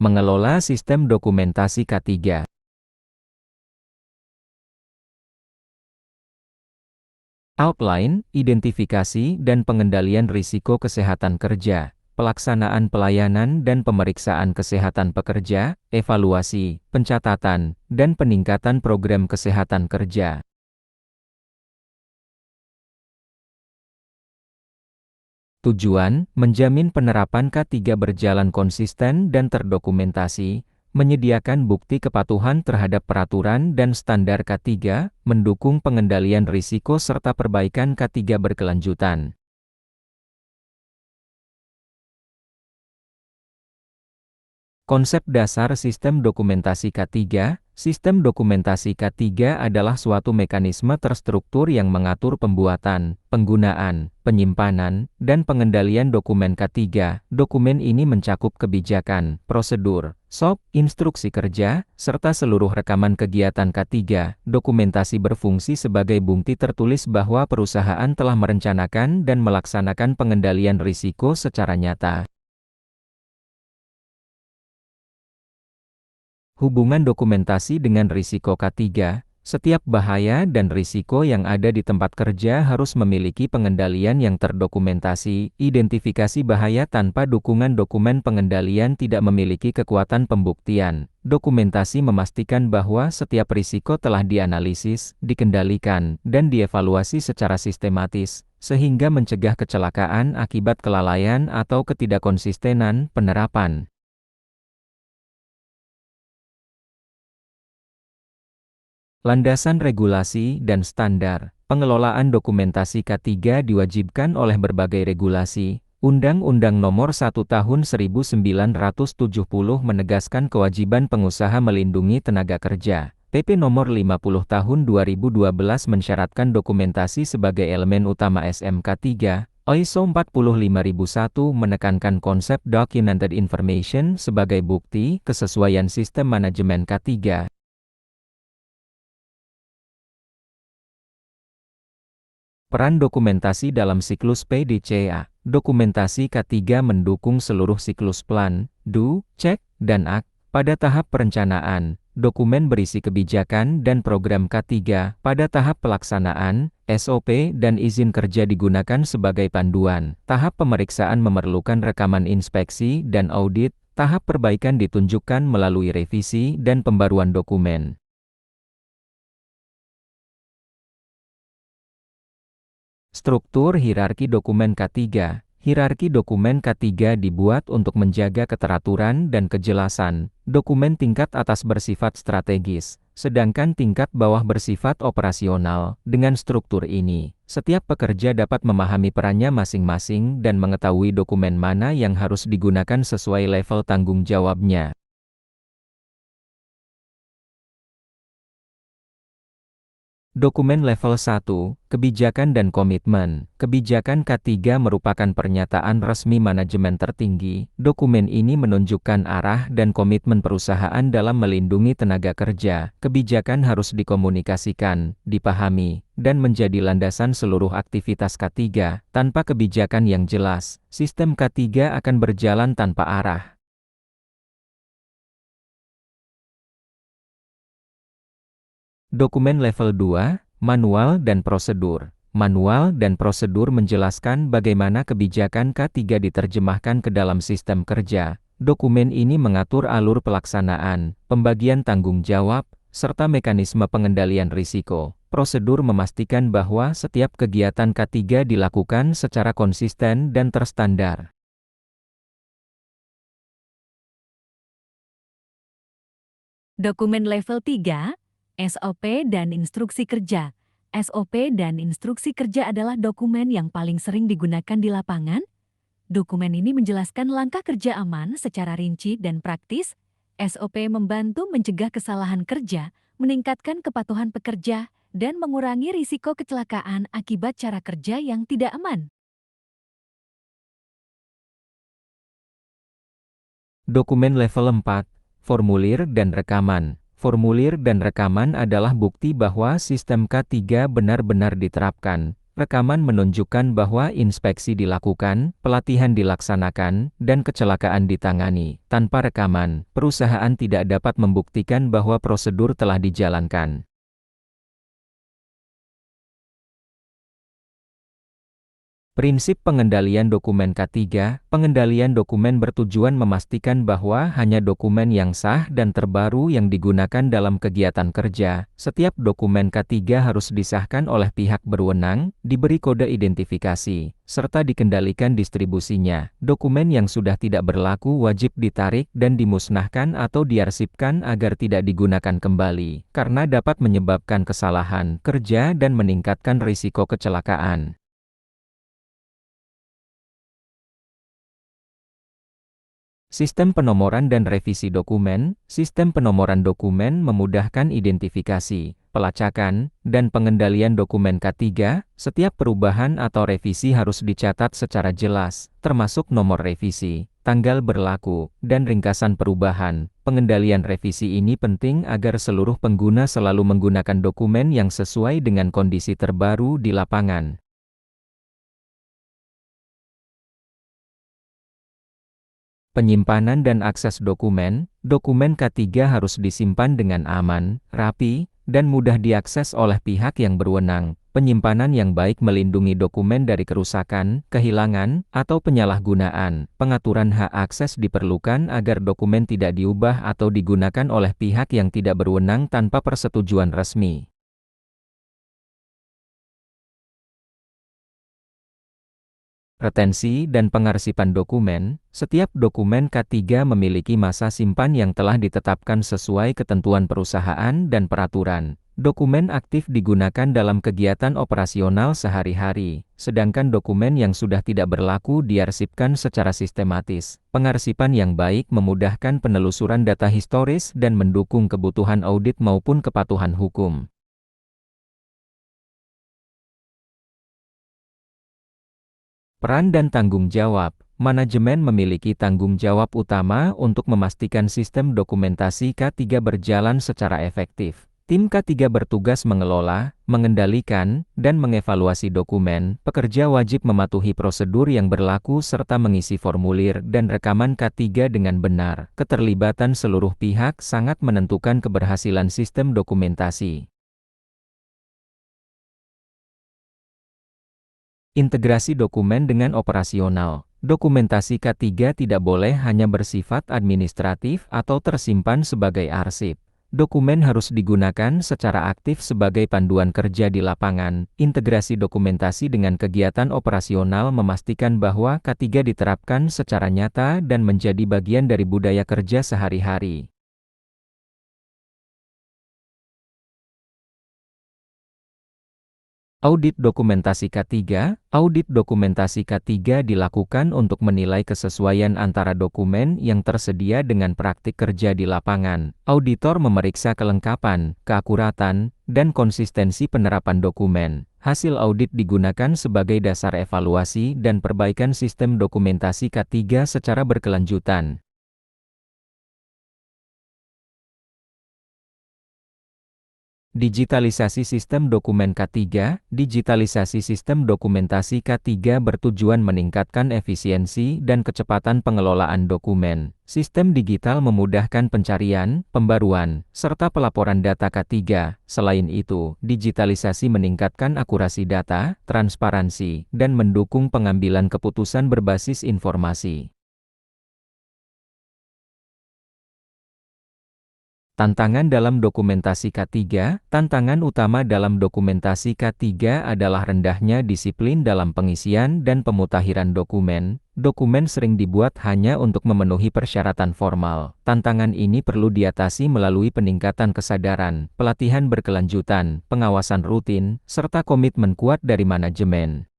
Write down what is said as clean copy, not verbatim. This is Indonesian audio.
Mengelola sistem dokumentasi K3. Outline, identifikasi dan pengendalian risiko kesehatan kerja, pelaksanaan pelayanan dan pemeriksaan kesehatan pekerja, evaluasi, pencatatan, dan peningkatan program kesehatan kerja. Tujuan, menjamin penerapan K3 berjalan konsisten dan terdokumentasi, menyediakan bukti kepatuhan terhadap peraturan dan standar K3, mendukung pengendalian risiko serta perbaikan K3 berkelanjutan. Konsep dasar sistem dokumentasi K3. Sistem dokumentasi K3 adalah suatu mekanisme terstruktur yang mengatur pembuatan, penggunaan, penyimpanan, dan pengendalian dokumen K3. Dokumen ini mencakup kebijakan, prosedur, SOP, instruksi kerja, serta seluruh rekaman kegiatan K3. Dokumentasi berfungsi sebagai bukti tertulis bahwa perusahaan telah merencanakan dan melaksanakan pengendalian risiko secara nyata. Hubungan dokumentasi dengan risiko K3, setiap bahaya dan risiko yang ada di tempat kerja harus memiliki pengendalian yang terdokumentasi. Identifikasi bahaya tanpa dukungan dokumen pengendalian tidak memiliki kekuatan pembuktian. Dokumentasi memastikan bahwa setiap risiko telah dianalisis, dikendalikan, dan dievaluasi secara sistematis, sehingga mencegah kecelakaan akibat kelalaian atau ketidakkonsistenan penerapan. Landasan regulasi dan standar, pengelolaan dokumentasi K3 diwajibkan oleh berbagai regulasi. Undang-Undang Nomor 1 Tahun 1970 menegaskan kewajiban pengusaha melindungi tenaga kerja. PP Nomor 50 Tahun 2012 mensyaratkan dokumentasi sebagai elemen utama SMK3. ISO 45001 menekankan konsep Documented Information sebagai bukti kesesuaian sistem manajemen K3. Peran dokumentasi dalam siklus PDCA. Dokumentasi K3 mendukung seluruh siklus plan, do, check, dan act. Pada tahap perencanaan, dokumen berisi kebijakan dan program K3. Pada tahap pelaksanaan, SOP dan izin kerja digunakan sebagai panduan. Tahap pemeriksaan memerlukan rekaman inspeksi dan audit. Tahap perbaikan ditunjukkan melalui revisi dan pembaruan dokumen. Struktur hierarki dokumen K3. Hierarki dokumen K3 dibuat untuk menjaga keteraturan dan kejelasan. Dokumen tingkat atas bersifat strategis, sedangkan tingkat bawah bersifat operasional. Dengan struktur ini, setiap pekerja dapat memahami perannya masing-masing dan mengetahui dokumen mana yang harus digunakan sesuai level tanggung jawabnya. Dokumen level 1, Kebijakan dan Komitmen. Kebijakan K3 merupakan pernyataan resmi manajemen tertinggi. Dokumen ini menunjukkan arah dan komitmen perusahaan dalam melindungi tenaga kerja. Kebijakan harus dikomunikasikan, dipahami, dan menjadi landasan seluruh aktivitas K3. Tanpa kebijakan yang jelas, sistem K3 akan berjalan tanpa arah. Dokumen level 2, Manual dan Prosedur. Manual dan prosedur menjelaskan bagaimana kebijakan K3 diterjemahkan ke dalam sistem kerja. Dokumen ini mengatur alur pelaksanaan, pembagian tanggung jawab, serta mekanisme pengendalian risiko. Prosedur memastikan bahwa setiap kegiatan K3 dilakukan secara konsisten dan terstandar. Dokumen level 3, SOP dan Instruksi Kerja. SOP dan Instruksi Kerja adalah dokumen yang paling sering digunakan di lapangan. Dokumen ini menjelaskan langkah kerja aman secara rinci dan praktis. SOP membantu mencegah kesalahan kerja, meningkatkan kepatuhan pekerja, dan mengurangi risiko kecelakaan akibat cara kerja yang tidak aman. Dokumen level 4, Formulir dan Rekaman. Formulir dan rekaman adalah bukti bahwa sistem K3 benar-benar diterapkan. Rekaman menunjukkan bahwa inspeksi dilakukan, pelatihan dilaksanakan, dan kecelakaan ditangani. Tanpa rekaman, perusahaan tidak dapat membuktikan bahwa prosedur telah dijalankan. Prinsip pengendalian dokumen K3, pengendalian dokumen bertujuan memastikan bahwa hanya dokumen yang sah dan terbaru yang digunakan dalam kegiatan kerja. Setiap dokumen K3 harus disahkan oleh pihak berwenang, diberi kode identifikasi, serta dikendalikan distribusinya. Dokumen yang sudah tidak berlaku wajib ditarik dan dimusnahkan atau diarsipkan agar tidak digunakan kembali, karena dapat menyebabkan kesalahan kerja dan meningkatkan risiko kecelakaan. Sistem penomoran dan revisi dokumen. Sistem penomoran dokumen memudahkan identifikasi, pelacakan, dan pengendalian dokumen K3. Setiap perubahan atau revisi harus dicatat secara jelas, termasuk nomor revisi, tanggal berlaku, dan ringkasan perubahan. Pengendalian revisi ini penting agar seluruh pengguna selalu menggunakan dokumen yang sesuai dengan kondisi terbaru di lapangan. Penyimpanan dan akses dokumen. Dokumen K3 harus disimpan dengan aman, rapi, dan mudah diakses oleh pihak yang berwenang. Penyimpanan yang baik melindungi dokumen dari kerusakan, kehilangan, atau penyalahgunaan. Pengaturan hak akses diperlukan agar dokumen tidak diubah atau digunakan oleh pihak yang tidak berwenang tanpa persetujuan resmi. Retensi dan pengarsipan dokumen. Setiap dokumen K3 memiliki masa simpan yang telah ditetapkan sesuai ketentuan perusahaan dan peraturan. Dokumen aktif digunakan dalam kegiatan operasional sehari-hari, sedangkan dokumen yang sudah tidak berlaku diarsipkan secara sistematis. Pengarsipan yang baik memudahkan penelusuran data historis dan mendukung kebutuhan audit maupun kepatuhan hukum. Peran dan tanggung jawab. Manajemen memiliki tanggung jawab utama untuk memastikan sistem dokumentasi K3 berjalan secara efektif. Tim K3 bertugas mengelola, mengendalikan, dan mengevaluasi dokumen. Pekerja wajib mematuhi prosedur yang berlaku serta mengisi formulir dan rekaman K3 dengan benar. Keterlibatan seluruh pihak sangat menentukan keberhasilan sistem dokumentasi. Integrasi dokumen dengan operasional. Dokumentasi K3 tidak boleh hanya bersifat administratif atau tersimpan sebagai arsip. Dokumen harus digunakan secara aktif sebagai panduan kerja di lapangan. Integrasi dokumentasi dengan kegiatan operasional memastikan bahwa K3 diterapkan secara nyata dan menjadi bagian dari budaya kerja sehari-hari. Audit dokumentasi K3. Audit dokumentasi K3 dilakukan untuk menilai kesesuaian antara dokumen yang tersedia dengan praktik kerja di lapangan. Auditor memeriksa kelengkapan, keakuratan, dan konsistensi penerapan dokumen. Hasil audit digunakan sebagai dasar evaluasi dan perbaikan sistem dokumentasi K3 secara berkelanjutan. Digitalisasi sistem dokumen K3. Digitalisasi sistem dokumentasi K3 bertujuan meningkatkan efisiensi dan kecepatan pengelolaan dokumen. Sistem digital memudahkan pencarian, pembaruan, serta pelaporan data K3. Selain itu, digitalisasi meningkatkan akurasi data, transparansi, dan mendukung pengambilan keputusan berbasis informasi. Tantangan dalam dokumentasi K3. Tantangan utama dalam dokumentasi K3 adalah rendahnya disiplin dalam pengisian dan pemutakhiran dokumen. Dokumen sering dibuat hanya untuk memenuhi persyaratan formal. Tantangan ini perlu diatasi melalui peningkatan kesadaran, pelatihan berkelanjutan, pengawasan rutin, serta komitmen kuat dari manajemen.